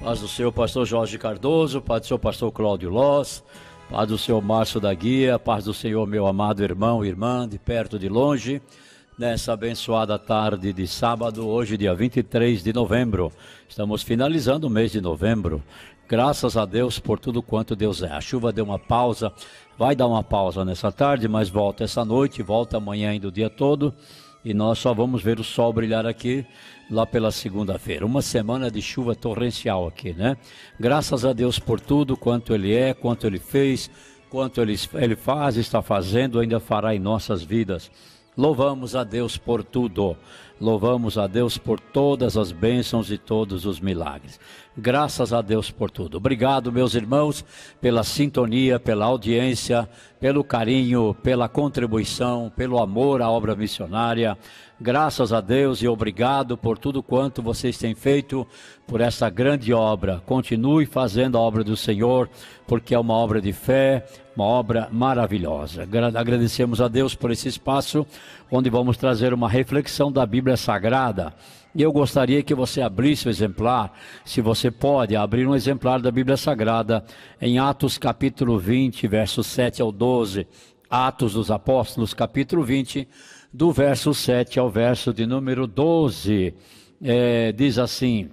Paz do Senhor, pastor Jorge Cardoso, paz do Senhor, pastor Cláudio Loss, paz do Senhor Márcio da Guia, paz do Senhor, meu amado irmão e irmã, de perto e de longe, nessa abençoada tarde de sábado, hoje dia 23 de novembro. Estamos finalizando o mês de novembro. Graças a Deus por tudo quanto Deus é. A chuva deu uma pausa, vai dar uma pausa nessa tarde, mas volta essa noite, volta amanhã ainda o dia todo. E nós só vamos ver o sol brilhar aqui lá pela segunda-feira. Uma semana de chuva torrencial aqui, né? Graças a Deus por tudo quanto Ele é, quanto Ele fez, quanto Ele faz, está fazendo, ainda fará em nossas vidas. Louvamos a Deus por tudo. Louvamos a Deus por todas as bênçãos e todos os milagres. Graças a Deus por tudo. Obrigado, meus irmãos, pela sintonia, pela audiência, pelo carinho, pela contribuição, pelo amor à obra missionária. Graças a Deus e obrigado por tudo quanto vocês têm feito por essa grande obra. Continue fazendo a obra do Senhor, porque é uma obra de fé, uma obra maravilhosa. Agradecemos a Deus por esse espaço, onde vamos trazer uma reflexão da Bíblia Sagrada. E eu gostaria que você abrisse o exemplar, se você pode, abrir um exemplar da Bíblia Sagrada, em Atos capítulo 20, versos 7 ao 12. Atos dos Apóstolos, capítulo 20, do verso 7 ao verso de número 12. Diz assim: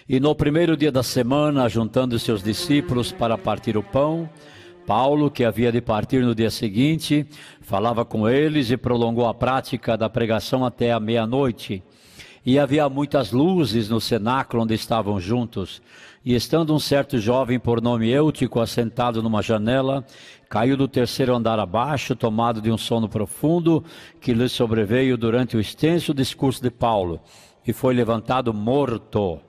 E no primeiro dia da semana, juntando seus discípulos para partir o pão, Paulo, que havia de partir no dia seguinte, falava com eles e prolongou a prática da pregação até a meia-noite. E havia muitas luzes no cenáculo onde estavam juntos. E estando um certo jovem por nome Eutico assentado numa janela, caiu do terceiro andar abaixo, tomado de um sono profundo que lhe sobreveio durante o extenso discurso de Paulo, e foi levantado morto.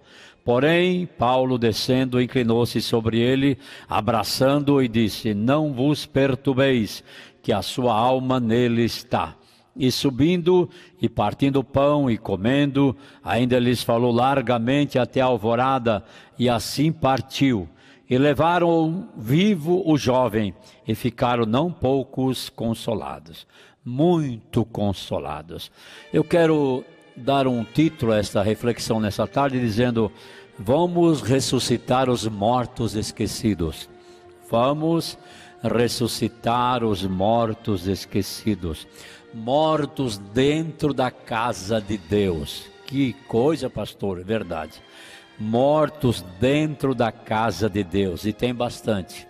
Porém, Paulo, descendo, inclinou-se sobre ele, abraçando-o e disse: Não vos perturbeis, que a sua alma nele está. E subindo e partindo o pão e comendo, ainda lhes falou largamente até a alvorada, e assim partiu. E levaram vivo o jovem, e ficaram não poucos consolados, muito consolados. Eu quero dar um título a esta reflexão nessa tarde, dizendo: vamos ressuscitar os mortos esquecidos. Vamos ressuscitar os mortos esquecidos. Mortos dentro da casa de Deus. Que coisa, pastor, é verdade. Mortos dentro da casa de Deus, e tem bastante.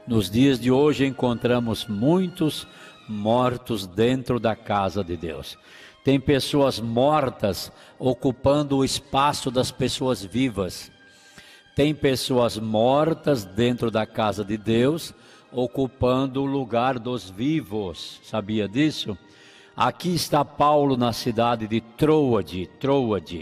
Nos dias de hoje encontramos muitos mortos dentro da casa de Deus. Tem pessoas mortas ocupando o espaço das pessoas vivas. Tem pessoas mortas dentro da casa de Deus, ocupando o lugar dos vivos. Sabia disso? Aqui está Paulo na cidade de Troade,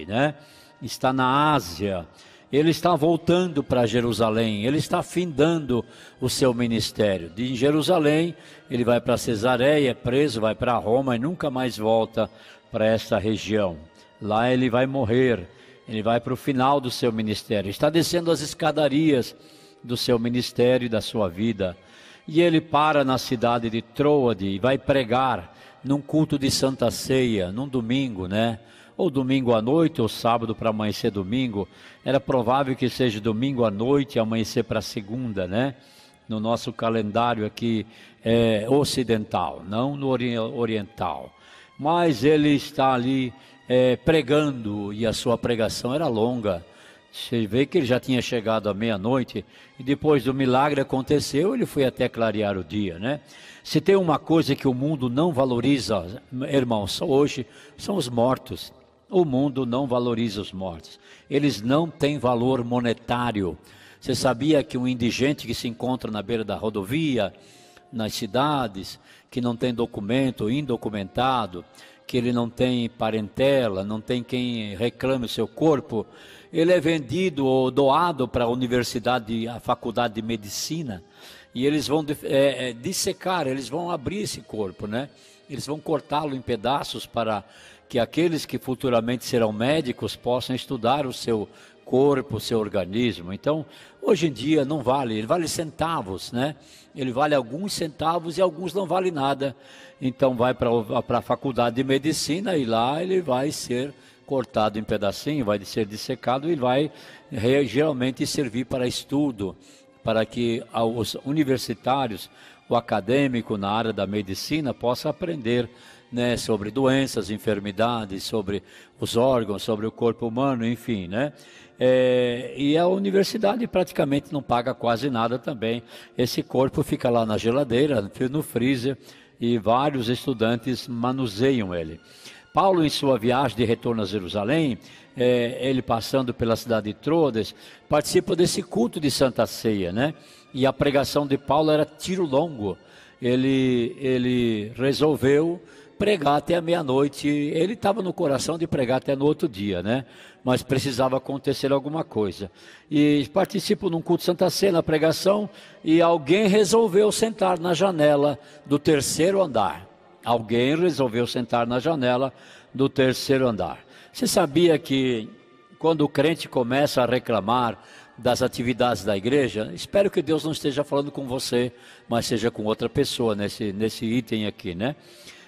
né? Está na Ásia. Ele está voltando para Jerusalém, ele está findando o seu ministério. De Jerusalém, ele vai para Cesareia, é preso, vai para Roma e nunca mais volta para esta região. Lá ele vai morrer, ele vai para o final do seu ministério. Está descendo as escadarias do seu ministério e da sua vida. E ele para na cidade de Troade e vai pregar num culto de Santa Ceia, num domingo, né? Ou domingo à noite, ou sábado para amanhecer domingo. Era provável que seja domingo à noite e amanhecer para segunda, né? No nosso calendário aqui ocidental, não no oriental. Mas ele está ali pregando, e a sua pregação era longa. Você vê que ele já tinha chegado à meia-noite, e depois do milagre aconteceu, ele foi até clarear o dia, né? Se tem uma coisa que o mundo não valoriza, irmãos, hoje, são os mortos. O mundo não valoriza os mortos. Eles não têm valor monetário. Você sabia que um indigente que se encontra na beira da rodovia, nas cidades, que não tem documento, indocumentado, que ele não tem parentela, não tem quem reclame o seu corpo, ele é vendido ou doado para a universidade, a faculdade de medicina, e eles vão dissecar, eles vão abrir esse corpo, né? Eles vão cortá-lo em pedaços para que aqueles que futuramente serão médicos possam estudar o seu corpo, o seu organismo. Então, hoje em dia não vale, ele vale centavos, né? Ele vale alguns centavos e alguns não vale nada. Então vai para a faculdade de medicina e lá ele vai ser cortado em pedacinho, vai ser dissecado e vai geralmente servir para estudo, para que os universitários, o acadêmico na área da medicina possa aprender, né, sobre doenças, enfermidades, sobre os órgãos, sobre o corpo humano, enfim, né? E a universidade praticamente não paga quase nada também. Esse corpo fica lá na geladeira, no freezer, e vários estudantes manuseiam ele. Paulo, em sua viagem de retorno a Jerusalém, ele passando pela cidade de Troades, participa desse culto de Santa Ceia, né? E a pregação de Paulo era tiro longo. Ele resolveu pregar até a meia-noite. Ele estava no coração de pregar até no outro dia, né? Mas precisava acontecer alguma coisa. E participo num culto de Santa Ceia, na pregação, e alguém resolveu sentar na janela do terceiro andar. Alguém resolveu sentar na janela do terceiro andar. Você sabia que quando o crente começa a reclamar das atividades da igreja, espero que Deus não esteja falando com você, mas seja com outra pessoa nesse item aqui, né?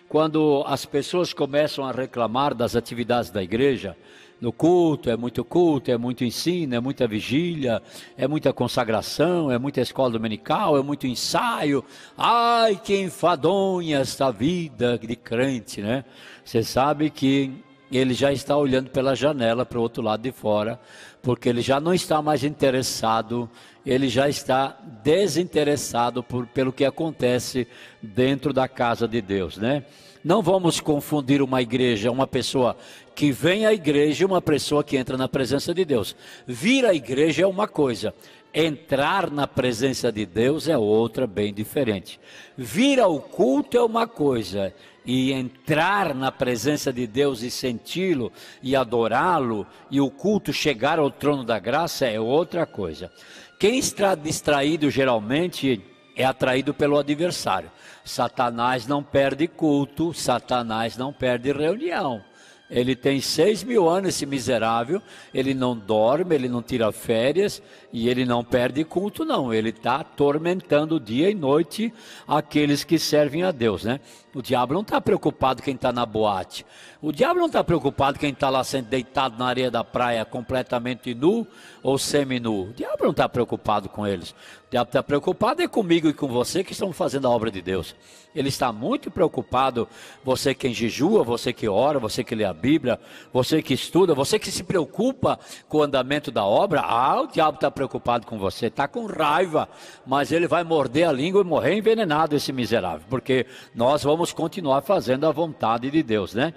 Quando as pessoas começam a reclamar das atividades da igreja, no culto, é muito ensino, é muita vigília, é muita consagração, é muita escola dominical, é muito ensaio. Ai, que enfadonha esta vida de crente, né? Você sabe que ele já está olhando pela janela para o outro lado de fora, porque ele já não está mais interessado, ele já está desinteressado pelo que acontece dentro da casa de Deus, né? Não vamos confundir uma igreja, uma pessoa que vem à igreja e uma pessoa que entra na presença de Deus. Vir à igreja é uma coisa, entrar na presença de Deus é outra, bem diferente. Vir ao culto é uma coisa, e entrar na presença de Deus e senti-lo e adorá-lo, e o culto chegar ao trono da graça é outra coisa. Quem está distraído geralmente é atraído pelo adversário. Satanás não perde culto, Satanás não perde reunião. Ele tem 6.000 anos, esse miserável, ele não dorme, ele não tira férias e ele não perde culto não, ele está atormentando dia e noite aqueles que servem a Deus, né? O diabo não está preocupado quem está na boate, o diabo não está preocupado quem está lá sendo deitado na areia da praia completamente nu ou semi-nu, o diabo não está preocupado com eles, o diabo está preocupado é comigo e com você que estão fazendo a obra de Deus. Ele está muito preocupado, você que jejua, você que ora, você que lê a Bíblia, você que estuda, você que se preocupa com o andamento da obra. O diabo está preocupado com você, está com raiva, mas ele vai morder a língua e morrer envenenado, esse miserável, porque nós vamos continuar fazendo a vontade de Deus, né?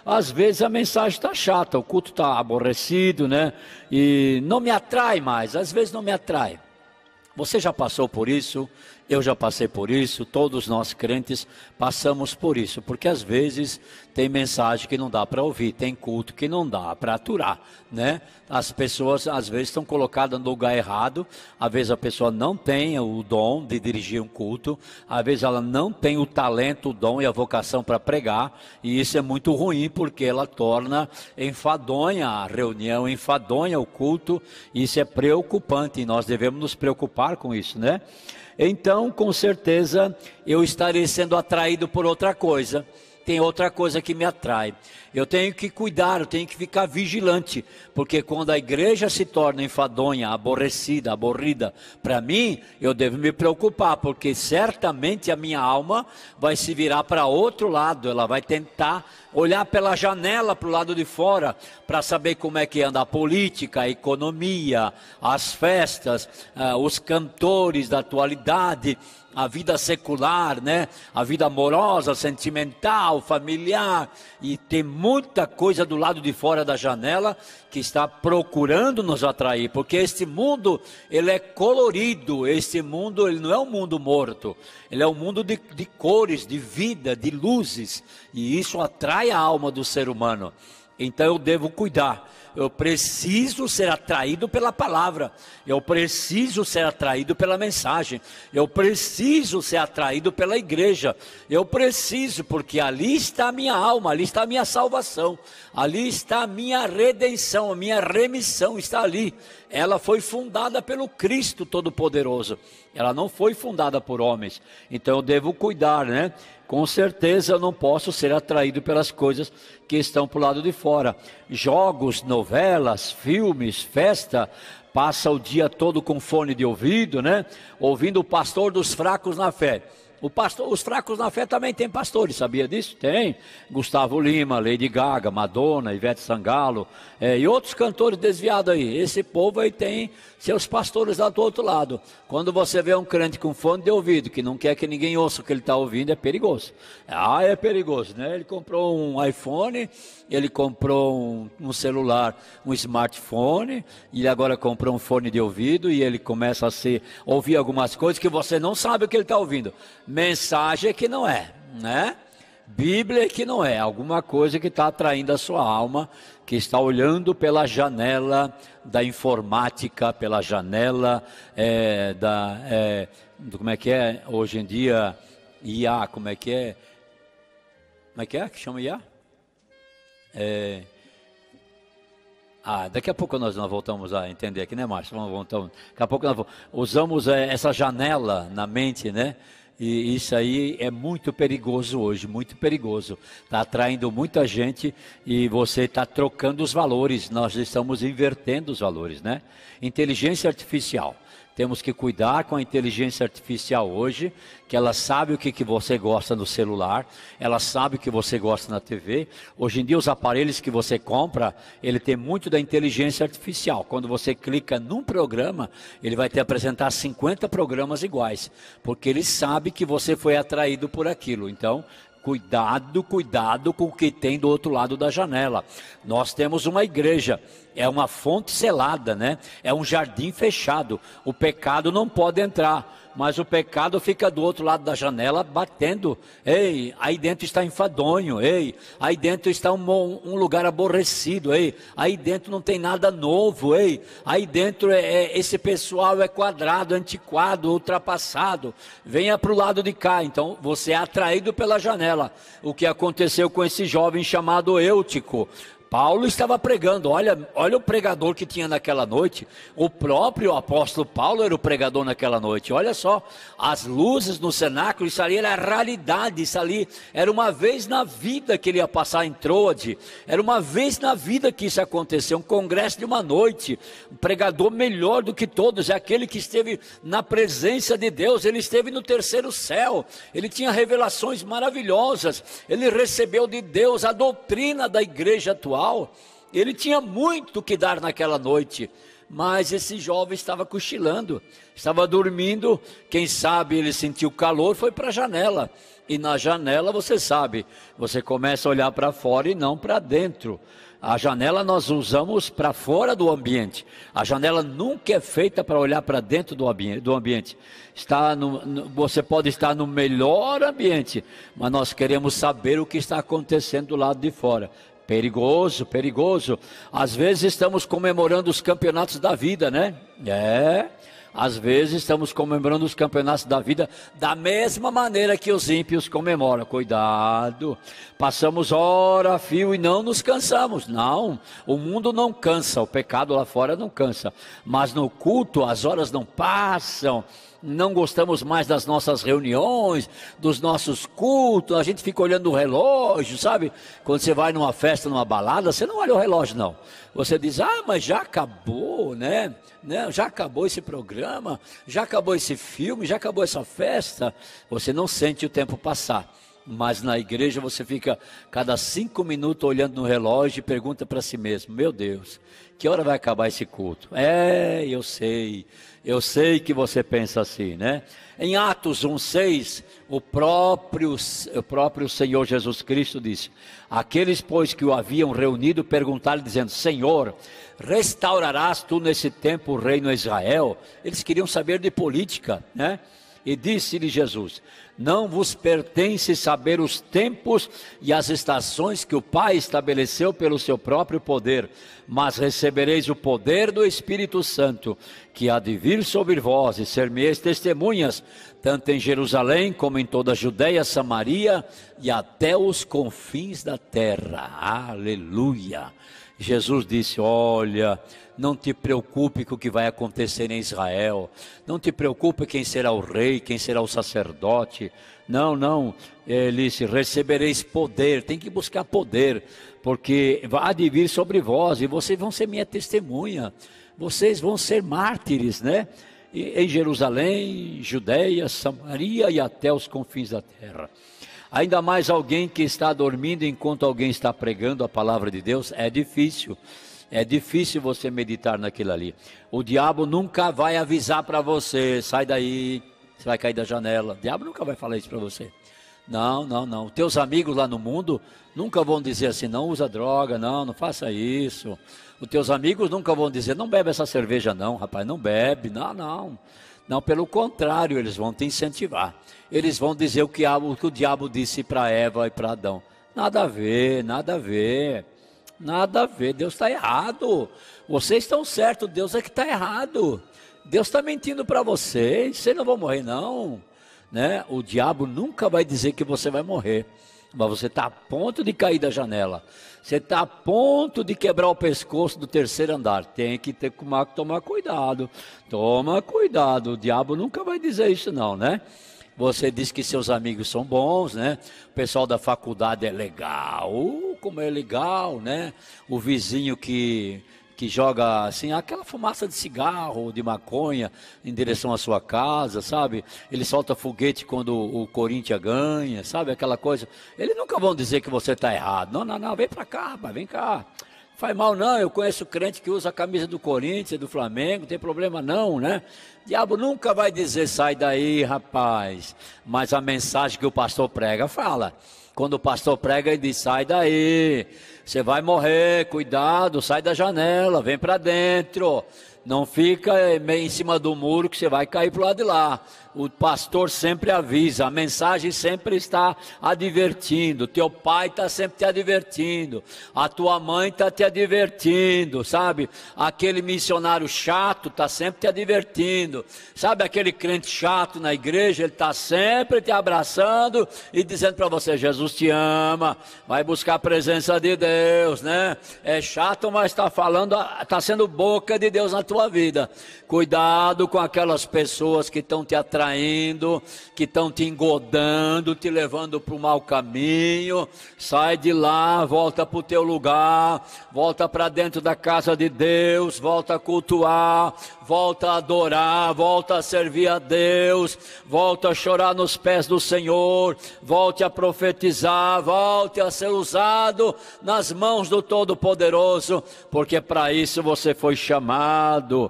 Às vezes a mensagem está chata, o culto está aborrecido, né? E não me atrai mais, às vezes não me atrai. Você já passou por isso? Eu já passei por isso, todos nós crentes passamos por isso, porque às vezes tem mensagem que não dá para ouvir, tem culto que não dá para aturar, né? As pessoas às vezes estão colocadas no lugar errado, às vezes a pessoa não tem o dom de dirigir um culto, às vezes ela não tem o talento, o dom e a vocação para pregar, e isso é muito ruim porque ela torna enfadonha a reunião, enfadonha o culto, e isso é preocupante e nós devemos nos preocupar com isso, né? Então, com certeza, eu estarei sendo atraído por outra coisa. Tem outra coisa que me atrai. Eu tenho que cuidar, eu tenho que ficar vigilante, porque quando a igreja se torna enfadonha, aborrecida, aborrida, para mim, eu devo me preocupar, porque certamente a minha alma vai se virar para outro lado, ela vai tentar olhar pela janela para o lado de fora, para saber como é que anda a política, a economia, as festas, os cantores da atualidade, a vida secular, né? A vida amorosa, sentimental, familiar, e tem muita coisa do lado de fora da janela que está procurando nos atrair, porque este mundo, ele é colorido, este mundo, ele não é um mundo morto, ele é um mundo de cores, de vida, de luzes, e isso atrai a alma do ser humano. Então eu devo cuidar, eu preciso ser atraído pela palavra, eu preciso ser atraído pela mensagem, eu preciso ser atraído pela igreja, eu preciso, porque ali está a minha alma, ali está a minha salvação, ali está a minha redenção, a minha remissão está ali. Ela foi fundada pelo Cristo Todo-Poderoso, ela não foi fundada por homens, então eu devo cuidar, né? Com certeza eu não posso ser atraído pelas coisas que estão para o lado de fora. Jogos, novelas, filmes, festa, passa o dia todo com fone de ouvido, né? Ouvindo o pastor dos fracos na fé. Os fracos na fé também tem pastores, sabia disso? Tem. Gustavo Lima, Lady Gaga, Madonna, Ivete Sangalo, e outros cantores desviados aí. Esse povo aí tem seus pastores lá do outro lado. Quando você vê um crente com fone de ouvido, que não quer que ninguém ouça o que ele está ouvindo, é perigoso. É perigoso, né? Ele comprou um iPhone, ele comprou um celular, um smartphone, e agora comprou um fone de ouvido, e ele começa a ouvir algumas coisas que você não sabe o que ele está ouvindo. Mensagem que não é, né? Bíblia que não é, alguma coisa que está atraindo a sua alma, que está olhando pela janela da informática, pela janela como é que é hoje em dia, IA, como é que é que chama IA? Daqui a pouco nós voltamos a entender aqui, né, Márcio? Daqui a pouco nós usamos essa janela na mente, né? E isso aí é muito perigoso hoje, muito perigoso. Está atraindo muita gente e você está trocando os valores. Nós estamos invertendo os valores, né? Inteligência artificial. Temos que cuidar com a inteligência artificial hoje, que ela sabe o que você gosta no celular, ela sabe o que você gosta na TV. Hoje em dia os aparelhos que você compra, ele tem muito da inteligência artificial. Quando você clica num programa, ele vai te apresentar 50 programas iguais, porque ele sabe que você foi atraído por aquilo. Então, cuidado com o que tem do outro lado da janela. Nós temos uma igreja, é uma fonte selada, né? É um jardim fechado. O pecado não pode entrar, mas o pecado fica do outro lado da janela batendo. Ei, aí dentro está enfadonho. Ei, aí dentro está um lugar aborrecido. Ei, aí dentro não tem nada novo. Ei, aí dentro esse pessoal é quadrado, antiquado, ultrapassado. Venha para o lado de cá. Então você é atraído pela janela. O que aconteceu com esse jovem chamado Eutico? Paulo estava pregando, olha o pregador que tinha naquela noite. O próprio apóstolo Paulo era o pregador naquela noite. Olha só, as luzes no cenáculo, isso ali era realidade, isso ali era uma vez na vida que ele ia passar em Troade, era uma vez na vida que isso aconteceu, um congresso de uma noite. Um pregador melhor do que todos, é aquele que esteve na presença de Deus, ele esteve no terceiro céu, ele tinha revelações maravilhosas, ele recebeu de Deus a doutrina da igreja atual. Ele tinha muito que dar naquela noite, mas esse jovem estava cochilando, estava dormindo. Quem sabe ele sentiu calor, foi para a janela, e na janela você sabe, você começa a olhar para fora e não para dentro. A janela nós usamos para fora do ambiente, a janela nunca é feita para olhar para dentro do ambiente. Você pode estar no melhor ambiente, mas nós queremos saber o que está acontecendo do lado de fora. Perigoso, perigoso. Às vezes estamos comemorando os campeonatos da vida, né? Às vezes estamos comemorando os campeonatos da vida da mesma maneira que os ímpios comemoram. Cuidado, passamos hora a fio e não nos cansamos. Não, o mundo não cansa, o pecado lá fora não cansa. Mas no culto as horas não passam. Não gostamos mais das nossas reuniões, dos nossos cultos, a gente fica olhando o relógio, sabe? Quando você vai numa festa, numa balada, você não olha o relógio não. Você diz, mas já acabou, né? Já acabou esse programa, já acabou esse filme, já acabou essa festa. Você não sente o tempo passar. Mas na igreja você fica cada 5 minutos olhando no relógio e pergunta para si mesmo, meu Deus, que hora vai acabar esse culto? Eu sei que você pensa assim, né? Em Atos 1,6, o próprio Senhor Jesus Cristo disse, aqueles pois que o haviam reunido perguntaram dizendo, Senhor, restaurarás tu nesse tempo o reino a Israel? Eles queriam saber de política, né? E disse-lhe Jesus: não vos pertence saber os tempos e as estações que o Pai estabeleceu pelo seu próprio poder, mas recebereis o poder do Espírito Santo, que há de vir sobre vós, e ser-me-eis testemunhas, tanto em Jerusalém como em toda a Judeia, Samaria e até os confins da terra. Aleluia! Jesus disse: olha, não te preocupe com o que vai acontecer em Israel, não te preocupe quem será o rei, quem será o sacerdote, não, ele disse: recebereis poder. Tem que buscar poder, porque há de vir sobre vós, e vocês vão ser minha testemunha, vocês vão ser mártires, né? Em Jerusalém, Judeia, Samaria e até os confins da terra. Ainda mais alguém que está dormindo enquanto alguém está pregando a palavra de Deus, é difícil você meditar naquilo ali. O diabo nunca vai avisar para você: sai daí, você vai cair da janela. O diabo nunca vai falar isso para você. Não. Teus amigos lá no mundo nunca vão dizer assim: não usa droga, não faça isso. Os teus amigos nunca vão dizer: não bebe essa cerveja não, rapaz, não bebe, não, pelo contrário, eles vão te incentivar. Eles vão dizer o que o diabo disse para Eva e para Adão. Nada a ver, Deus está errado. Vocês estão certos, Deus é que está errado. Deus está mentindo para vocês não vão morrer não, né? O diabo nunca vai dizer que você vai morrer, mas você está a ponto de cair da janela, você está a ponto de quebrar o pescoço do terceiro andar. Tem que tomar cuidado, toma cuidado. O diabo nunca vai dizer isso não, né? Você diz que seus amigos são bons, né? O pessoal da faculdade é legal, como é legal, né? O vizinho que joga assim, aquela fumaça de cigarro, de maconha, em direção à sua casa, sabe? Ele solta foguete quando o Corinthians ganha, sabe? Aquela coisa. Eles nunca vão dizer que você está errado. Não, vem para cá, rapaz, vem cá. Faz mal não, eu conheço crente que usa a camisa do Corinthians, do Flamengo, não tem problema não, né? O diabo nunca vai dizer: sai daí, rapaz. Mas a mensagem que o pastor prega fala. Quando o pastor prega, ele diz: sai daí, você vai morrer, cuidado, sai da janela, vem para dentro. Não fica meio em cima do muro que você vai cair para o lado de lá. O pastor sempre avisa, a mensagem sempre está advertindo, teu pai está sempre te advertindo, a tua mãe está te advertindo, sabe? Aquele missionário chato está sempre te advertindo, sabe? Aquele crente chato na igreja, ele está sempre te abraçando e dizendo para você: Jesus te ama, vai buscar a presença de Deus, né? É chato, mas está falando, está sendo boca de Deus na tua vida. Cuidado com aquelas pessoas que estão te atraindo, que estão te engodando, te levando para o mau caminho. Sai de lá, volta para o teu lugar, volta para dentro da casa de Deus, volta a cultuar, volta a adorar, volta a servir a Deus, volta a chorar nos pés do Senhor, volte a profetizar, volte a ser usado nas mãos do Todo-Poderoso, porque para isso você foi chamado,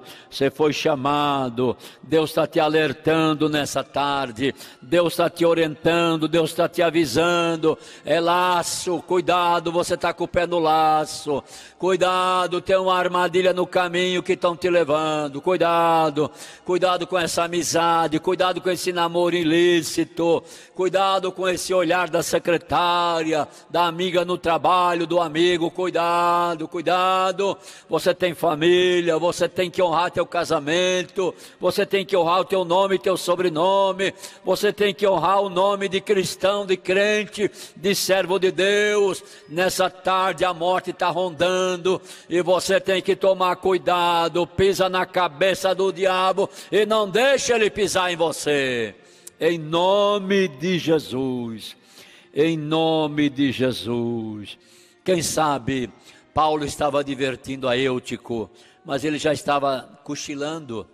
Deus está te alertando nessa tarde, Deus está te orientando, Deus está te avisando. É laço, cuidado, você está com o pé no laço, cuidado, tem uma armadilha no caminho que estão te levando, cuidado com essa amizade, cuidado com esse namoro ilícito, cuidado com esse olhar da secretária, da amiga no trabalho, do amigo, cuidado, você tem família, você tem que honrar teu casamento, você tem que honrar o teu nome e teu sobrenome, você tem que honrar o nome de cristão, de crente, de servo de Deus. Nessa tarde a morte está rondando e você tem que tomar cuidado, pisa na cabeça do diabo e não deixa ele pisar em você, em nome de Jesus, em nome de Jesus. Quem sabe Paulo estava advertindo a Eutico, mas ele já estava cochilando.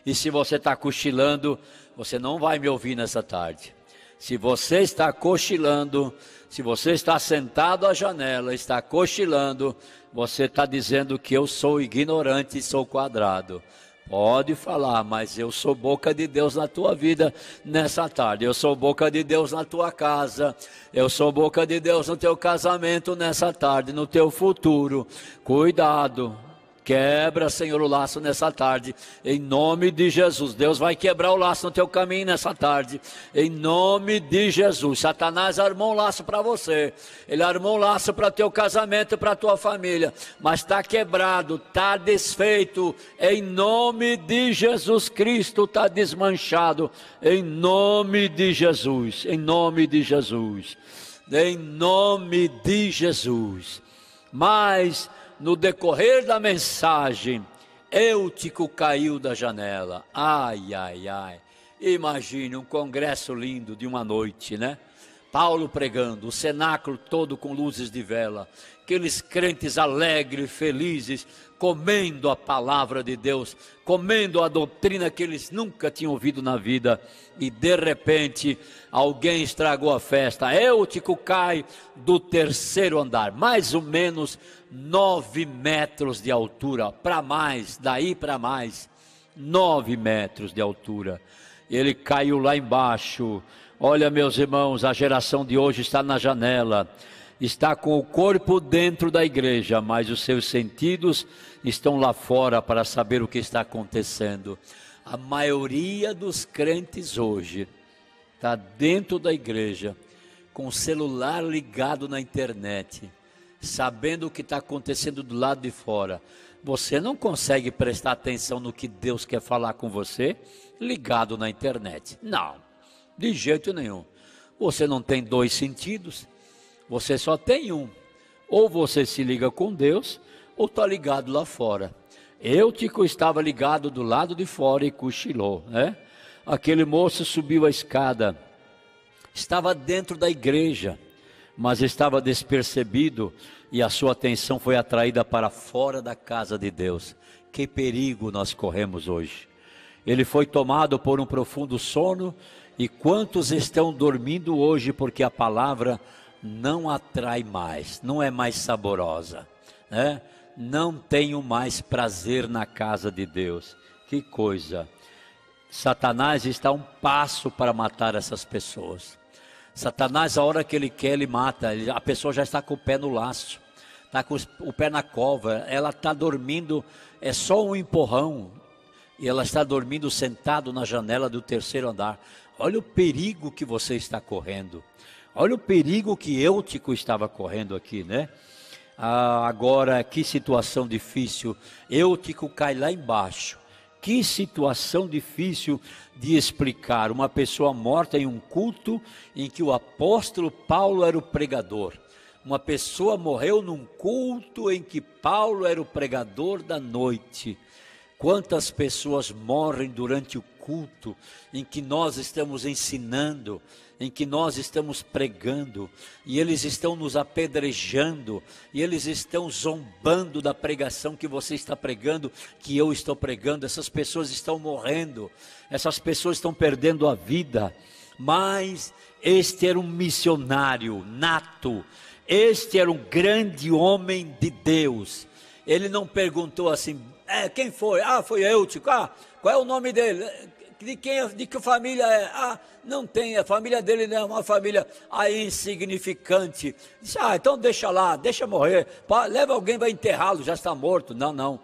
E se você está cochilando, você não vai me ouvir nessa tarde. Se você está cochilando, se você está sentado à janela, está cochilando, você está dizendo que eu sou ignorante e sou quadrado. Pode falar, mas eu sou boca de Deus na tua vida nessa tarde. Eu sou boca de Deus na tua casa. Eu sou boca de Deus no teu casamento nessa tarde, no teu futuro. Cuidado. Quebra, Senhor, o laço nessa tarde, em nome de Jesus. Deus vai quebrar o laço no teu caminho nessa tarde, em nome de Jesus. Satanás armou um laço para você, ele armou um laço para teu casamento, para tua família, mas está quebrado, está desfeito, em nome de Jesus Cristo, está desmanchado, em nome de Jesus, em nome de Jesus, em nome de Jesus. Mas no decorrer da mensagem, Eutico caiu da janela. Ai, ai, ai. Imagine um congresso lindo de uma noite, né? Paulo pregando, o cenáculo todo com luzes de vela, aqueles crentes alegres, felizes, comendo a palavra de Deus, comendo a doutrina que eles nunca tinham ouvido na vida, e de repente alguém estragou a festa. Eutico cai do terceiro andar, mais ou menos 9 metros de altura, para mais, daí para mais, 9 metros de altura. Ele caiu lá embaixo. Olha, meus irmãos, a geração de hoje está na janela, está com o corpo dentro da igreja, mas os seus sentidos estão lá fora para saber o que está acontecendo. A maioria dos crentes hoje está dentro da igreja, com o celular ligado na internet, sabendo o que está acontecendo do lado de fora. Você não consegue prestar atenção no que Deus quer falar com você ligado na internet. Não, de jeito nenhum. Você não tem 2 sentidos, você só tem um. Ou você se liga com Deus, ou está ligado lá fora. Eutico estava ligado do lado de fora e cochilou, né? Aquele moço subiu a escada, estava dentro da igreja, mas estava despercebido e a sua atenção foi atraída para fora da casa de Deus. Que perigo nós corremos hoje. Ele foi tomado por um profundo sono. E quantos estão dormindo hoje porque a palavra não atrai mais, não é mais saborosa, né? Não tenho mais prazer na casa de Deus. Que coisa. Satanás está a um passo para matar essas pessoas. Satanás, a hora que ele quer, ele mata. A pessoa já está com o pé no laço, está com o pé na cova, ela está dormindo, é só um empurrão, e ela está dormindo sentado na janela do terceiro andar. Olha o perigo que você está correndo, olha o perigo que Eutico estava correndo aqui, né? Agora, que situação difícil, Eutico cai lá embaixo. Que situação difícil de explicar, uma pessoa morta em um culto em que o apóstolo Paulo era o pregador. Uma pessoa morreu num culto em que Paulo era o pregador da noite. Quantas pessoas morrem durante o culto em que nós estamos ensinando, em que nós estamos pregando, e eles estão nos apedrejando, e eles estão zombando da pregação que você está pregando, que eu estou pregando. Essas pessoas estão morrendo, essas pessoas estão perdendo a vida. Mas este era um missionário nato, este era um grande homem de Deus. Ele não perguntou assim, quem foi? Foi Eutico. Qual é o nome dele? De que família é? Não tem, a família dele não é uma família insignificante. Disse, então deixa lá, deixa morrer, leva alguém, vai enterrá-lo, já está morto. Não.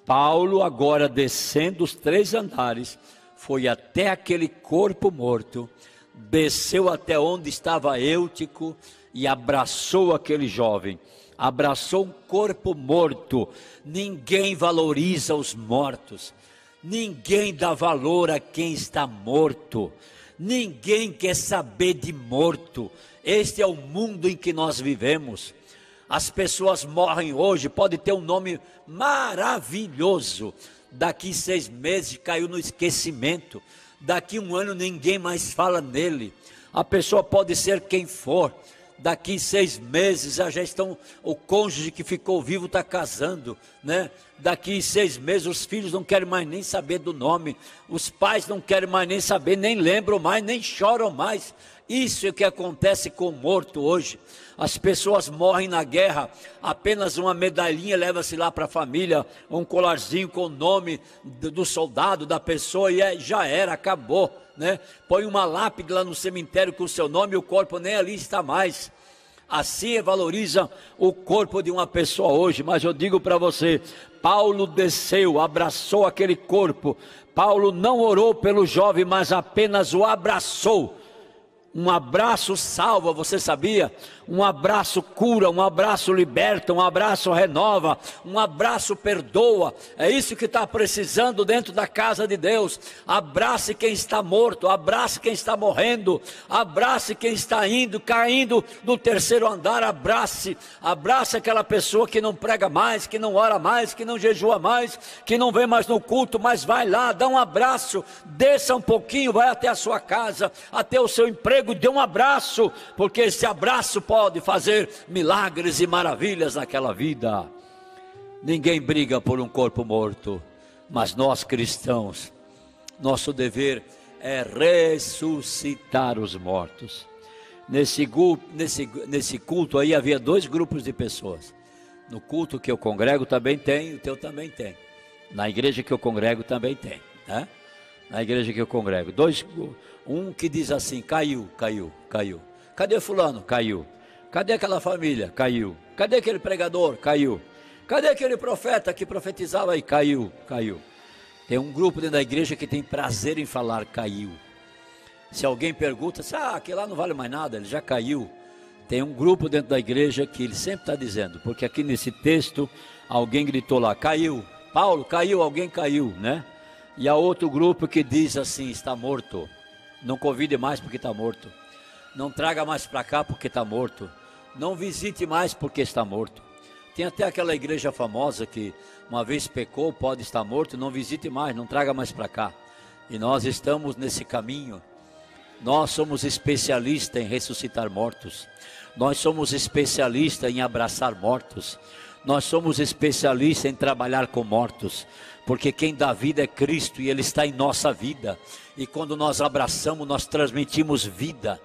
Paulo, agora descendo os 3 andares, foi até aquele corpo morto, desceu até onde estava Eutico e abraçou aquele jovem. Abraçou um corpo morto. Ninguém valoriza os mortos, ninguém dá valor a quem está morto, ninguém quer saber de morto. Este é o mundo em que nós vivemos. As pessoas morrem hoje, pode ter um nome maravilhoso, daqui 6 meses caiu no esquecimento, daqui 1 ano ninguém mais fala nele. A pessoa pode ser quem for, daqui 6 meses o cônjuge que ficou vivo está casando, né? Daqui 6 meses os filhos não querem mais nem saber do nome, os pais não querem mais nem saber, nem lembram mais, nem choram mais. Isso é o que acontece com o morto hoje. As pessoas morrem na guerra, apenas uma medalhinha leva-se lá para a família, um colarzinho com o nome do soldado, da pessoa, e já era, acabou, né? Põe uma lápide lá no cemitério com o seu nome e o corpo nem ali está mais. Assim valoriza o corpo de uma pessoa hoje. Mas eu digo para você, Paulo desceu, abraçou aquele corpo. Paulo não orou pelo jovem, mas apenas o abraçou. Um abraço salva, você sabia? Um abraço cura, um abraço liberta, um abraço renova, um abraço perdoa. É isso que está precisando dentro da casa de Deus. Abrace quem está morto, abrace quem está morrendo, abrace quem está caindo do terceiro andar, abrace aquela pessoa que não prega mais, que não ora mais, que não jejua mais, que não vem mais no culto, mas vai lá, dá um abraço, desça um pouquinho, vai até a sua casa, até o seu emprego, dê um abraço, porque esse abraço pode fazer milagres e maravilhas naquela vida. Ninguém briga por um corpo morto, mas nós cristãos, nosso dever é ressuscitar os mortos. Nesse culto aí havia 2 grupos de pessoas. No culto que eu congrego também tem, o teu também tem. Na igreja que eu congrego também tem, né? Na igreja que eu congrego, um que diz assim: caiu. Cadê fulano? Caiu. Cadê aquela família? Caiu. Cadê aquele pregador? Caiu. Cadê aquele profeta que profetizava aí? Caiu. Tem um grupo dentro da igreja que tem prazer em falar caiu. Se alguém pergunta, aquele lá não vale mais nada, ele já caiu. Tem um grupo dentro da igreja que ele sempre está dizendo, porque aqui nesse texto alguém gritou lá, caiu. Paulo, caiu, alguém caiu, né? E há outro grupo que diz assim, está morto. Não convide mais porque está morto. Não traga mais para cá porque está morto. Não visite mais porque está morto. Tem até aquela igreja famosa que uma vez pecou, pode estar morto, não visite mais, não traga mais para cá. E nós estamos nesse caminho. Nós somos especialistas em ressuscitar mortos. Nós somos especialistas em abraçar mortos. Nós somos especialistas em trabalhar com mortos. Porque quem dá vida é Cristo e Ele está em nossa vida. E quando nós abraçamos, nós transmitimos vida.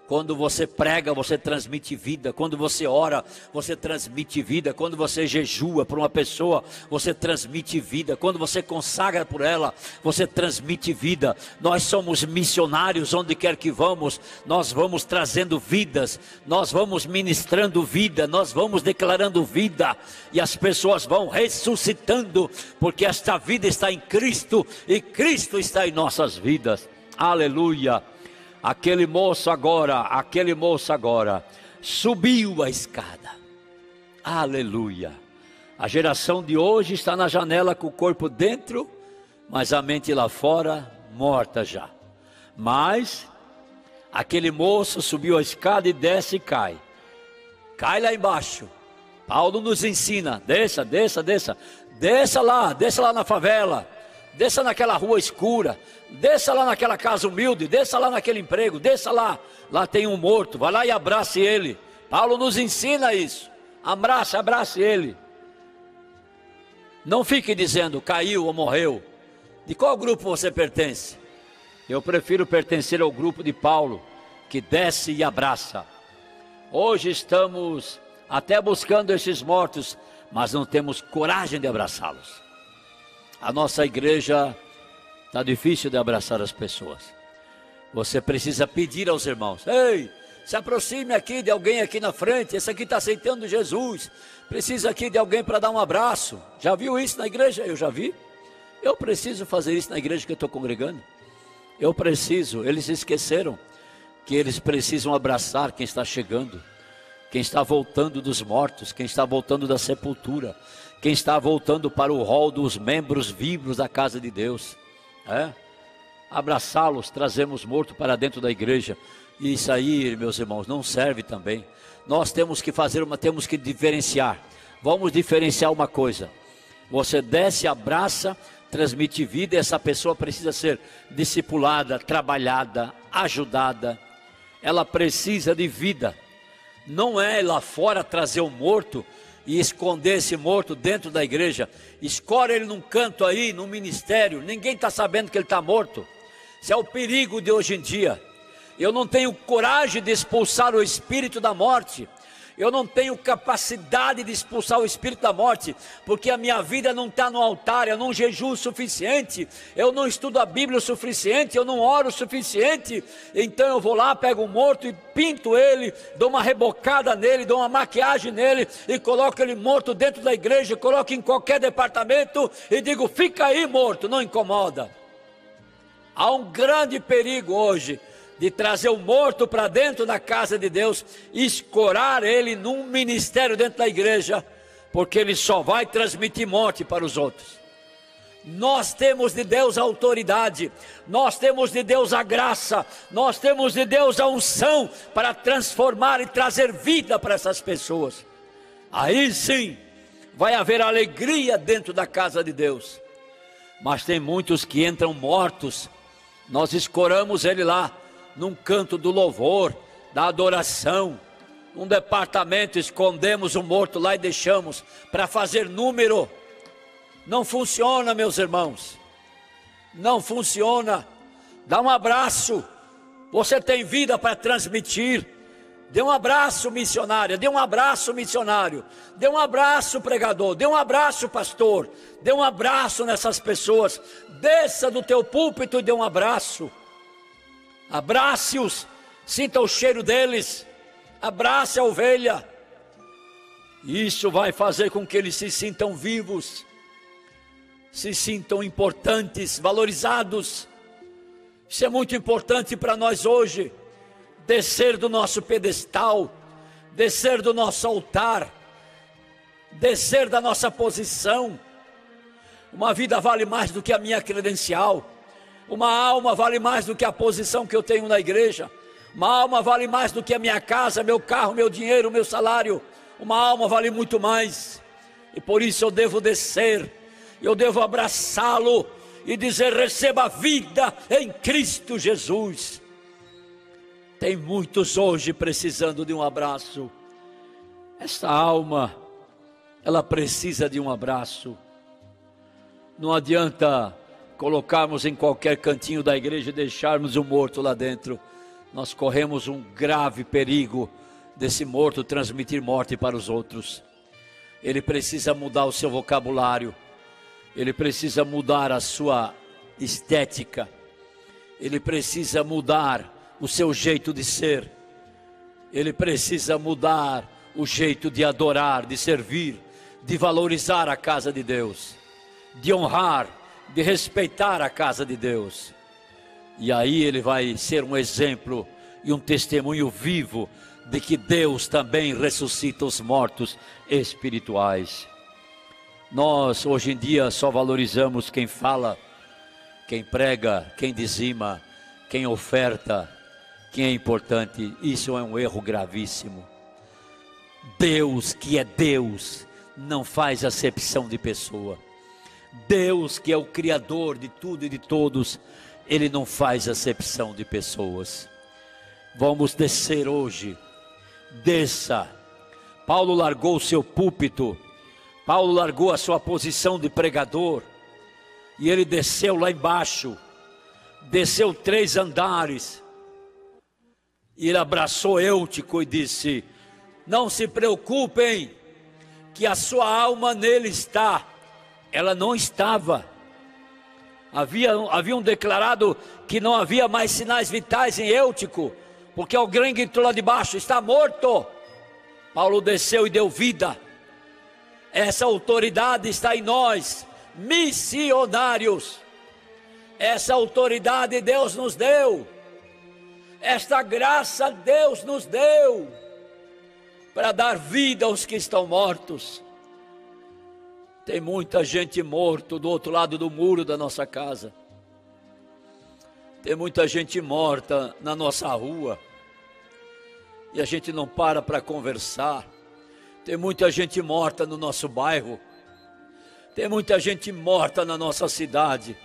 Quando você prega, você transmite vida. Quando você ora, você transmite vida. Quando você jejua por uma pessoa, você transmite vida. Quando você consagra por ela, você transmite vida. Nós somos missionários onde quer que vamos. Nós vamos trazendo vidas. Nós vamos ministrando vida. Nós vamos declarando vida. E as pessoas vão ressuscitando. Porque esta vida está em Cristo. E Cristo está em nossas vidas. Aleluia. Aquele moço agora subiu a escada. Aleluia. A geração de hoje está na janela com o corpo dentro, mas a mente lá fora morta já. Mas aquele moço subiu a escada e desce e cai. Cai lá embaixo. Paulo nos ensina, desça. Desça lá na favela. Desça naquela rua escura, desça lá naquela casa humilde, desça lá naquele emprego, desça lá tem um morto, vai lá e abrace ele. Paulo nos ensina isso, abrace ele. Não fique dizendo caiu ou morreu. De qual grupo você pertence? Eu prefiro pertencer ao grupo de Paulo, que desce e abraça. Hoje estamos até buscando esses mortos, mas não temos coragem de abraçá-los. A nossa igreja está difícil de abraçar as pessoas. Você precisa pedir aos irmãos: ei, se aproxime aqui de alguém aqui na frente, esse aqui está aceitando Jesus, precisa aqui de alguém para dar um abraço. Já viu isso na igreja? Eu já vi. Eu preciso fazer isso na igreja que eu estou congregando. Eu preciso. Eles esqueceram que eles precisam abraçar quem está chegando, quem está voltando dos mortos, quem está voltando da sepultura, quem está voltando para o rol dos membros vivos da casa de Deus. Abraçá-los, trazemos morto para dentro da igreja. E isso aí, meus irmãos, não serve também. Nós temos que temos que diferenciar. Vamos diferenciar uma coisa: você desce, abraça, transmite vida, e essa pessoa precisa ser discipulada, trabalhada, ajudada. Ela precisa de vida. Não é lá fora trazer o morto e esconder esse morto dentro da igreja. Escolhe ele num canto aí, num ministério, ninguém está sabendo que ele está morto. Isso é o perigo de hoje em dia. Eu não tenho coragem de expulsar o espírito da morte. Eu não tenho capacidade de expulsar o espírito da morte, porque a minha vida não está no altar, eu não jejuo o suficiente, eu não estudo a Bíblia o suficiente, eu não oro o suficiente. Então eu vou lá, pego o morto e pinto ele, dou uma rebocada nele, dou uma maquiagem nele e coloco ele morto dentro da igreja, coloco em qualquer departamento e digo: fica aí morto, não incomoda. Há um grande perigo hoje de trazer o morto para dentro da casa de Deus, escorar ele num ministério dentro da igreja, porque ele só vai transmitir morte para os outros. Nós temos de Deus a autoridade, nós temos de Deus a graça, nós temos de Deus a unção para transformar e trazer vida para essas pessoas. Aí sim vai haver alegria dentro da casa de Deus. Mas tem muitos que entram mortos, nós escoramos ele lá num canto do louvor, da adoração, num departamento, escondemos o morto lá e deixamos para fazer número. Não funciona, meus irmãos, não funciona. Dá um abraço, você tem vida para transmitir. Dê um abraço, missionária, dê um abraço, missionário, dê um abraço, pregador, dê um abraço, pastor, dê um abraço nessas pessoas. Desça do teu púlpito e dê um abraço. Abrace-os, sinta o cheiro deles, abrace a ovelha. Isso vai fazer com que eles se sintam vivos, se sintam importantes, valorizados. Isso é muito importante para nós hoje. Descer do nosso pedestal, descer do nosso altar, descer da nossa posição. Uma vida vale mais do que a minha credencial. Uma alma vale mais do que a posição que eu tenho na igreja. Uma alma vale mais do que a minha casa, meu carro, meu dinheiro, meu salário. Uma alma vale muito mais. E por isso eu devo descer, eu devo abraçá-lo e dizer: receba a vida em Cristo Jesus. Tem muitos hoje precisando de um abraço. Esta alma, ela precisa de um abraço. Não adianta colocarmos em qualquer cantinho da igreja e deixarmos o morto lá dentro. Nós corremos um grave perigo desse morto transmitir morte para os outros. Ele precisa mudar o seu vocabulário, ele precisa mudar a sua estética, ele precisa mudar o seu jeito de ser, ele precisa mudar o jeito de adorar, de servir, de valorizar a casa de Deus, de honrar, de respeitar a casa de Deus. E aí ele vai ser um exemplo e um testemunho vivo de que Deus também ressuscita os mortos espirituais. Nós hoje em dia só valorizamos quem fala, quem prega, quem dizima, quem oferta, quem é importante. Isso é um erro gravíssimo. Deus, que é Deus, não faz acepção de pessoa. Deus, que é o Criador de tudo e de todos, Ele não faz acepção de pessoas. Vamos descer hoje. Desça. Paulo largou o seu púlpito, Paulo largou a sua posição de pregador, e ele desceu lá embaixo, desceu 3 andares, e ele abraçou Eutico e disse: não se preocupem, que a sua alma nele está. Ela não estava. Haviam declarado que não havia mais sinais vitais em Eutico, porque alguém gritou lá de baixo: está morto. Paulo desceu e deu vida. Essa autoridade está em nós, missionários. Essa autoridade Deus nos deu, esta graça Deus nos deu, para dar vida aos que estão mortos. Tem muita gente morta do outro lado do muro da nossa casa. Tem muita gente morta na nossa rua, e a gente não para conversar. Tem muita gente morta no nosso bairro. Tem muita gente morta na nossa cidade.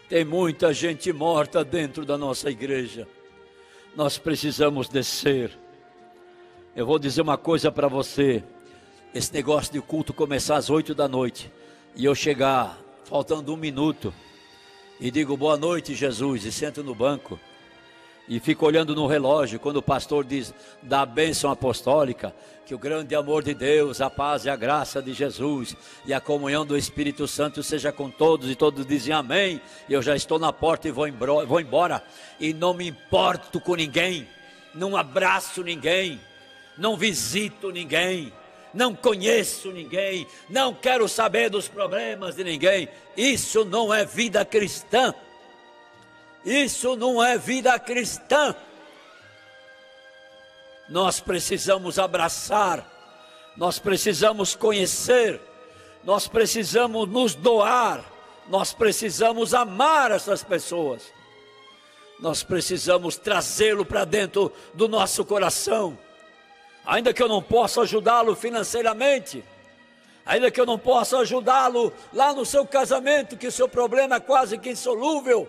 Tem muita gente morta dentro da nossa igreja. Nós precisamos descer. Eu vou dizer uma coisa para você. Esse negócio de culto começar às 8 da noite e eu chegar faltando 1 minuto e digo: boa noite, Jesus, e sento no banco. e fico olhando no relógio, quando o pastor diz da bênção apostólica, que o grande amor de Deus, a paz e a graça de Jesus e a comunhão do Espírito Santo seja com todos, e todos dizem amém. Eu já estou na porta e vou embora, e não me importo com ninguém, não abraço ninguém, não visito ninguém, não conheço ninguém, não quero saber dos problemas de ninguém. Isso não é vida cristã. Isso não é vida cristã. Nós precisamos abraçar, nós precisamos conhecer, nós precisamos nos doar, nós precisamos amar essas pessoas, nós precisamos trazê-lo para dentro do nosso coração. Ainda que eu não possa ajudá-lo financeiramente, ainda que eu não possa ajudá-lo lá no seu casamento, que o seu problema é quase que insolúvel,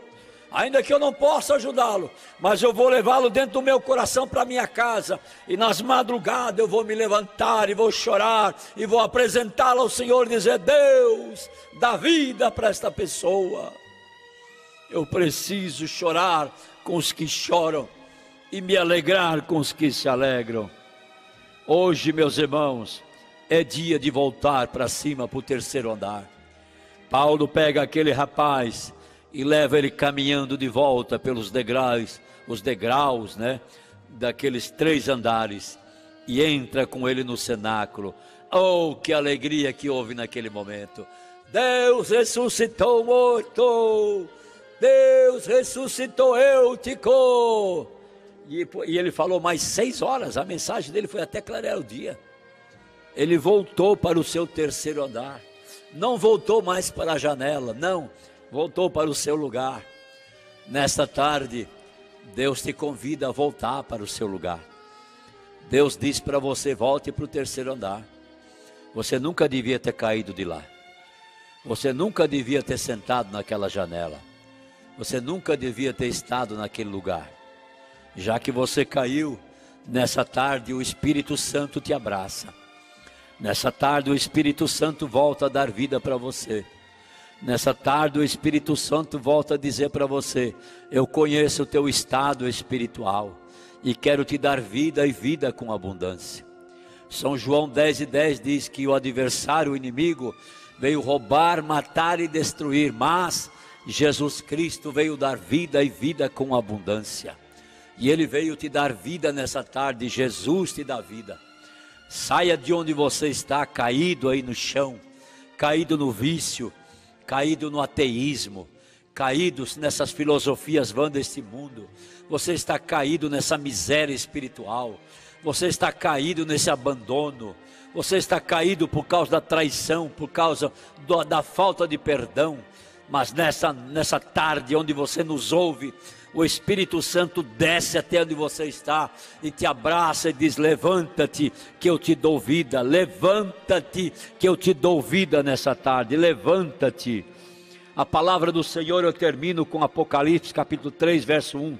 ainda que eu não possa ajudá-lo, mas eu vou levá-lo dentro do meu coração para minha casa, e nas madrugadas eu vou me levantar e vou chorar, e vou apresentá-lo ao Senhor e dizer: Deus, dá vida para esta pessoa. Eu preciso chorar com os que choram e me alegrar com os que se alegram. Hoje, meus irmãos, é dia de voltar para cima, para o terceiro andar. Paulo pega aquele rapaz e leva ele caminhando de volta pelos degraus, os degraus, né, daqueles 3 andares, e entra com ele no cenáculo. Oh, que alegria que houve naquele momento! Deus ressuscitou o morto, Deus ressuscitou Eutico. E ele falou mais 6 horas, a mensagem dele foi até clarear o dia. Ele voltou para o seu terceiro andar, não voltou mais para a janela, não, voltou para o seu lugar. Nesta tarde, Deus te convida a voltar para o seu lugar. Deus diz para você: volte para o terceiro andar. Você nunca devia ter caído de lá, você nunca devia ter sentado naquela janela, você nunca devia ter estado naquele lugar. Já que você caiu, nessa tarde o Espírito Santo te abraça. Nessa tarde o Espírito Santo volta a dar vida para você. Nessa tarde o Espírito Santo volta a dizer para você: eu conheço o teu estado espiritual e quero te dar vida, e vida com abundância. São João 10:10 diz que o adversário, o inimigo, veio roubar, matar e destruir, mas Jesus Cristo veio dar vida, e vida com abundância. E Ele veio te dar vida nessa tarde. Jesus te dá vida. Saia de onde você está, caído aí no chão, caído no vício, caído no ateísmo, caído nessas filosofias vãs deste mundo. Você está caído nessa miséria espiritual, você está caído nesse abandono, você está caído por causa da traição, por causa da falta de perdão. Mas nessa tarde onde você nos ouve, o Espírito Santo desce até onde você está e te abraça e diz: levanta-te que eu te dou vida, levanta-te que eu te dou vida nessa tarde, levanta-te. A palavra do Senhor, eu termino com Apocalipse capítulo 3 verso 1,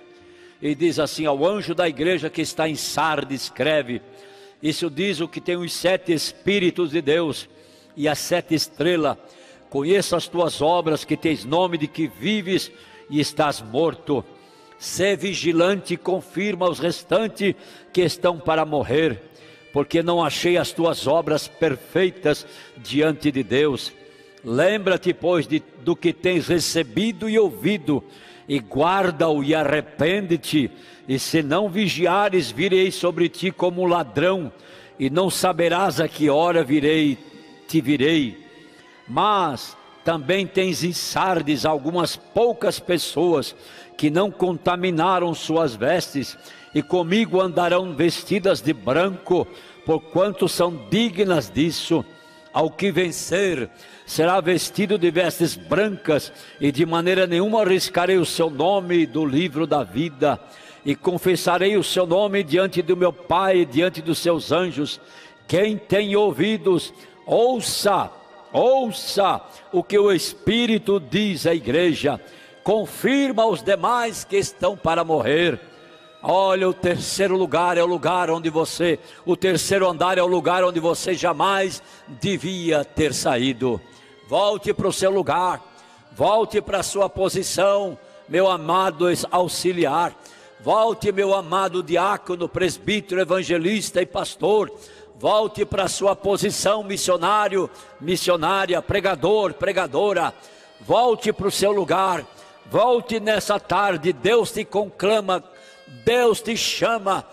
e diz assim: ao anjo da igreja que está em Sardes escreve, isso diz o que tem os 7 Espíritos de Deus e as 7 estrelas, conheço as tuas obras, que tens nome de que vives e estás morto. Sê vigilante e confirma os restantes que estão para morrer, porque não achei as tuas obras perfeitas diante de Deus. Lembra-te, pois, do que tens recebido e ouvido, e guarda-o e arrepende-te. E se não vigiares, virei sobre ti como ladrão, e não saberás a que hora te virei. Mas também tens em Sardes algumas poucas pessoas que não contaminaram suas vestes, e comigo andarão vestidas de branco, porquanto são dignas disso. Ao que vencer, será vestido de vestes brancas, e de maneira nenhuma arriscarei o seu nome do livro da vida, e confessarei o seu nome diante do meu Pai e diante dos seus anjos. Quem tem ouvidos, ouça o que o Espírito diz à igreja. Confirma os demais que estão para morrer. Olha, o terceiro lugar é o lugar onde o terceiro andar é o lugar onde você jamais devia ter saído. Volte para o seu lugar, volte para a sua posição, meu amado auxiliar. Volte, meu amado diácono, presbítero, evangelista e pastor. Volte para a sua posição, missionário, missionária, pregador, pregadora. Volte para o seu lugar. Volte nessa tarde. Deus te conclama, Deus te chama,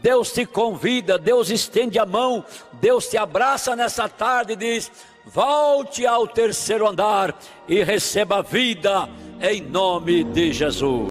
Deus te convida, Deus estende a mão, Deus te abraça nessa tarde e diz: volte ao terceiro andar e receba vida em nome de Jesus.